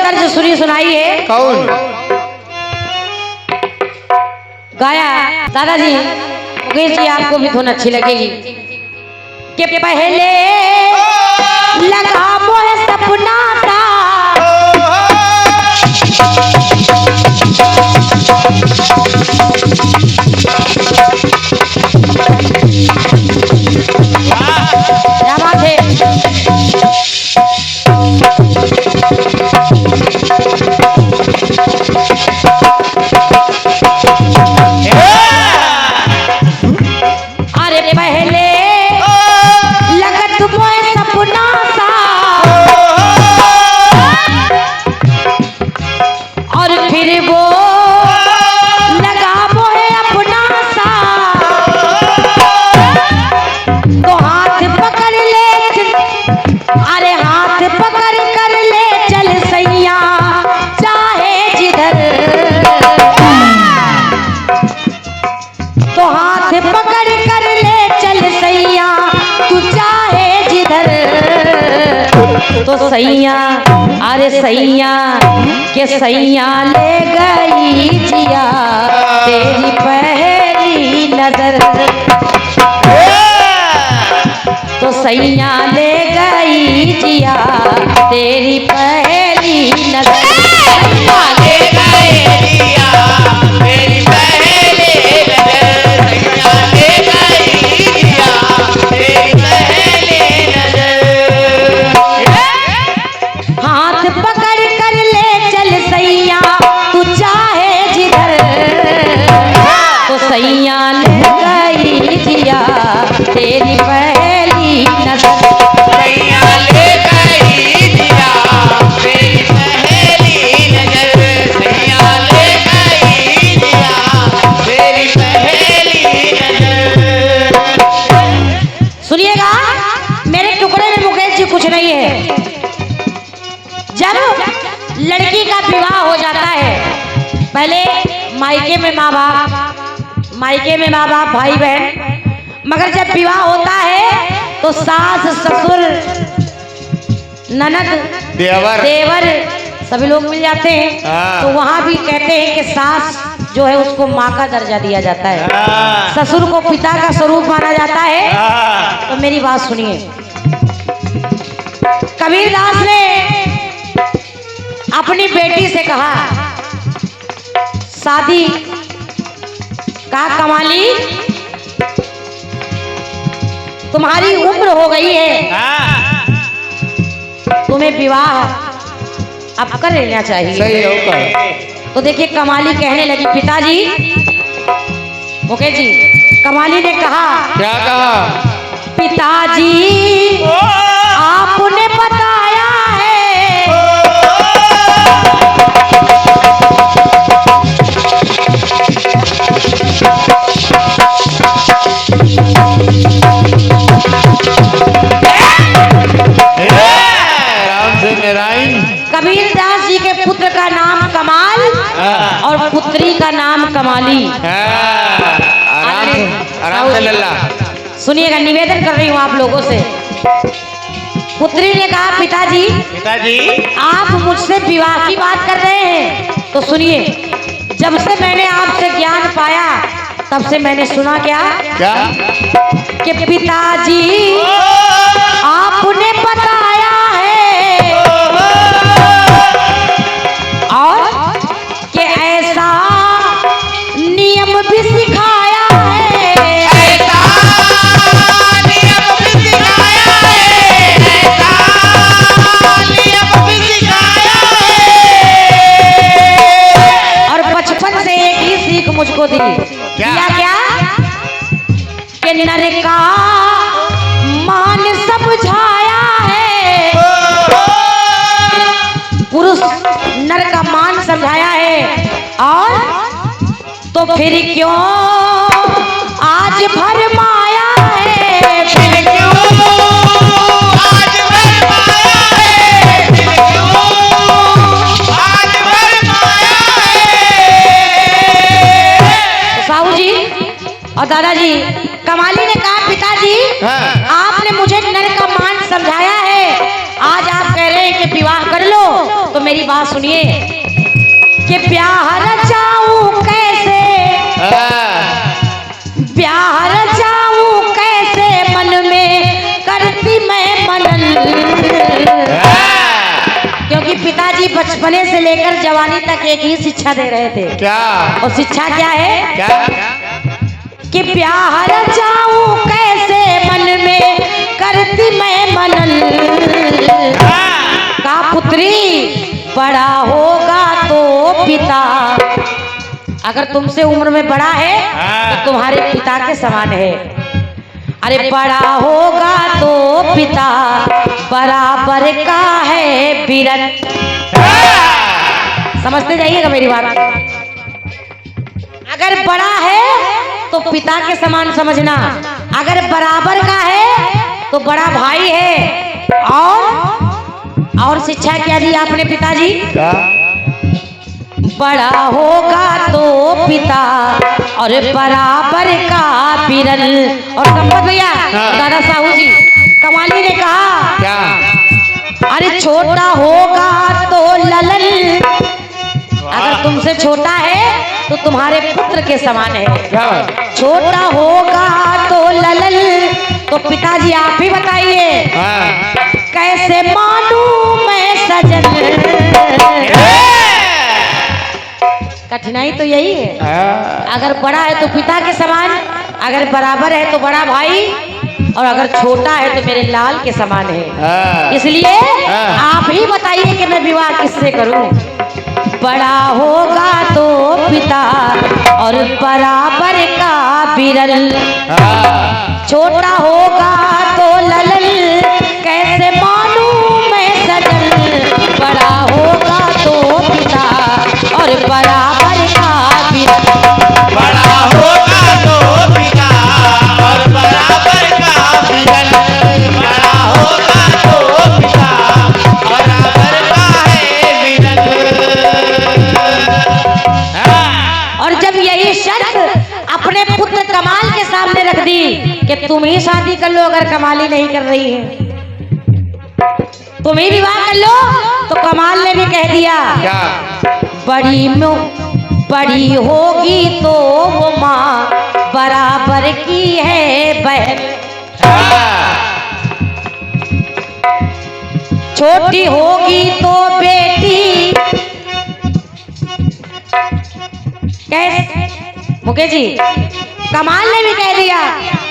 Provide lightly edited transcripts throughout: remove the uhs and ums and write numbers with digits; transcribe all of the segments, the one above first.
तर्ज सुनी सुनाई है। कौन गाया? दादाजी मुकेश जी, आपको भी धुन अच्छी लगेगी। कि पहले लगा मोहे सपना था, क्या बात है। अरे पहले लगत मोहे सपना था, और फिर वो लगा मोहे अपना सा। तो हाथ पकड़ ले, अरे हाथ पकड़ कर ले चल सैया, चाहे जिधर। तो हाथ पकड़ कर ले चल सैया, तू चाहे जिधर। तो सैया, अरे सैया के सैया ले गई जिया तेरी पहली नजर। तो सैया ले गई जिया तेरी पहली नजर। सैया ले गई जिया तेरी पहली नजर। सैया ले गई जिया तेरी पहली नजर। हाथ पकड़ कर ले चल सैया, तू चाहे जिधर। तो सैया ले गई जिया तेरी पहली नजर। सैया ले गई जिया तेरी पहली नजर। सैया ले गई जिया तेरी पहली नजर। सुनिएगा, मेरे टुकड़े में मुकेश जी कुछ नहीं है। जब लड़की का विवाह हो जाता है, पहले मायके में माँ बाप भाई बहन, मगर जब विवाह होता है तो सास ससुर ननद देवर सभी लोग मिल जाते हैं। तो वहाँ भी कहते हैं कि सास जो है उसको माँ का दर्जा दिया जाता है, ससुर को पिता का स्वरूप माना जाता है। तो मेरी बात सुनिए, कबीरदास ने अपनी बेटी से कहा, शादी का कमाली, तुम्हारी उम्र हो गई है, तुम्हें विवाह अब कर लेना चाहिए। सही होगा। तो देखिए कमाली कहने लगी, पिताजी, मुकेश जी, कमाली ने कहा, क्या कहा? पिताजी आपने बताया है कबीरदास जी के पुत्र का नाम कमाल और पुत्री का नाम कमाली। आराम से लल्ला। सुनिएगा, निवेदन कर रही हूँ आप लोगों से। पुत्री ने कहा, पिताजी आप मुझसे विवाह की बात कर रहे हैं, तो सुनिए, जब से मैंने आपसे ज्ञान पाया तब से मैंने सुना क्या कि पिताजी आपने बताया है और कि ऐसा नियम भी सिखाया है। ऐसा नियम भी सिखाया है। ऐसा नियम भी सिखाया है। और बचपन से एक ही सीख मुझको दी। क्या कि नर का मान समझाया है, पुरुष नर का मान समझाया है। और तो फिर क्यों आज भरमाया है, फिर क्यों आज भरमाया है, फिर क्यों आज भरमाया है। साहू जी और दादाजी, कमाली ने कहा, पिताजी आपने मुझे नर का मान समझाया है, आज आप कह रहे हैं कि विवाह कर लो, तो मेरी मेरी बात सुनिए कि ब्याह रचाऊं कैसे, ब्याह रचाऊं कैसे, मन में करती मैं मनन। क्योंकि पिताजी बचपने से लेकर जवानी तक एक ही शिक्षा दे रहे थे। क्या? और शिक्षा क्या है? क्या? कि प्यार रचाऊं कैसे, मन में करती मैं मनन। का पुत्री बड़ा होगा तो पिता, अगर तुमसे उम्र में बड़ा है तो तुम्हारे पिता के समान है। अरे बड़ा होगा तो पिता बराबर का है बीरन। समझते जाइएगा मेरी बात। अगर बड़ा है तो पिता के समान समझना, अगर बराबर का है तो बड़ा भाई है। और शिक्षा क्या दी आपने पिताजी? क्या? बड़ा होगा तो पिता और बराबर का बीरन। और संपत भैया, दादा साहू जी कमाली ने कहा क्या? अरे छोटा होगा तो ललन, अगर तुमसे छोटा है तो तुम्हारे पुत्र के समान है। क्या? छोटा होगा तो ललन। तो पिताजी आप ही बताइए कैसे मानूं मैं सजन। कठिनाई तो यही है, अगर बड़ा है तो पिता के समान, अगर बराबर है तो बड़ा भाई, और अगर छोटा है तो मेरे लाल के समान है। इसलिए आप ही बताइए कि मैं विवाह किससे करूं। बड़ा होगा तो पिता और बराबर का बीरन, छोटा होगा तो ललन, कैसे मानूं मैं सजन। बड़ा होगा तो पिता और बराबर का बीरन, बड़ा होगा तो पिता और बराबर का बीरन, बड़ा होगा तो पिता बराबर का है बीरन। और जब यही शर्त अपने पुत्र कमाल के सामने रख दी कि तुम ही शादी कर लो, अगर कमाली नहीं कर रही है तुम ही विवाह कर लो, तो कमाल ने भी कह दिया क्या? बड़ी होगी तो वो माँ बराबर की है बहन, छोटी होगी तो बेटी। कैसे मुकेश जी, कमाल ने भी कह दिया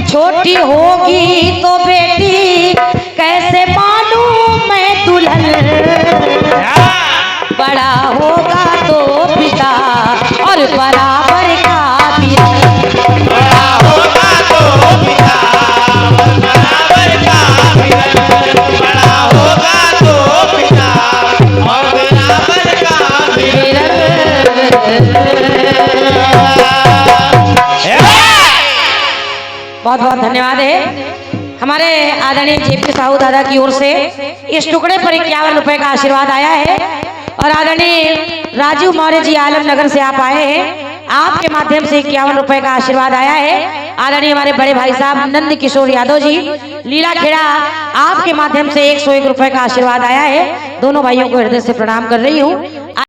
छोटी होगी तो बेटी, कैसे मानूं मैं दुल्हन। बड़ा होगा तो पिता और बराबर का बीरन, बड़ा होगा तो पिता और बराबर का बीरन, बड़ा होगा तो पिता और बराबर का बीरन। बहुत बहुत धन्यवाद है हमारे आदरणीय जेपी साहू दादा की ओर से। इस टुकड़े पर 51 रुपए का आशीर्वाद आया है और आदरणीय राजू मौर्य जी आलमनगर से आप आए हैं, आपके माध्यम से 51 रुपए का आशीर्वाद आया है। आदरणीय हमारे बड़े भाई साहब नंद किशोर यादव जी लीला खेड़ा, आपके माध्यम से 101 रुपए का आशीर्वाद आया है। दोनों भाइयों को हृदय से प्रणाम कर रही हूँ।